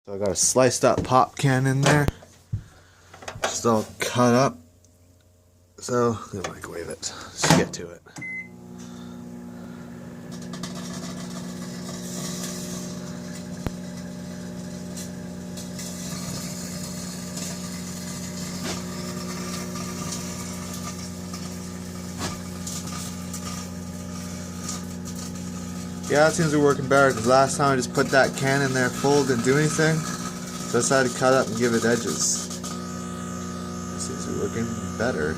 So I got a sliced up pop can in there, just all cut up. So I'm gonna microwave it. Let's get to it. Yeah, it seems to be working better because last time I just put that can in there full, didn't do anything. So I decided to cut up and give it edges. It seems to be working better.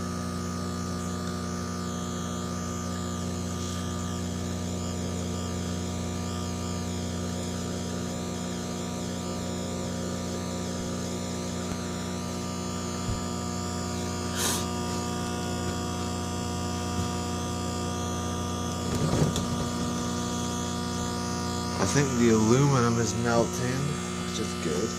I think the aluminum is melting, which is good.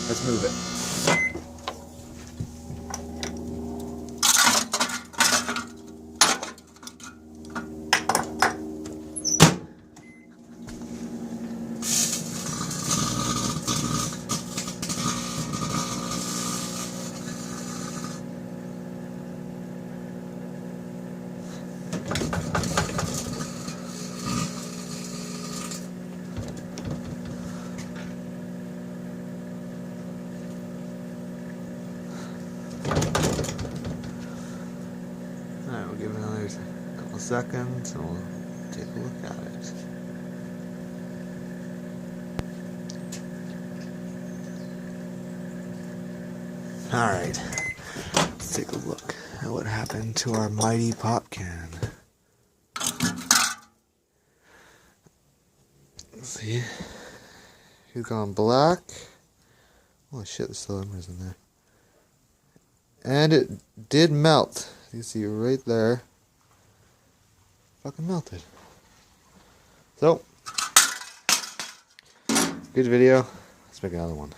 Let's move it. Alright, we'll give it another couple seconds and we'll take a look at it. Alright, let's take a look at what happened to our mighty pop can. Let's see. He's gone black. Holy shit, there's still embers in there. And it did melt. You can see right there. Fucking melted. So, good video. Let's make another one.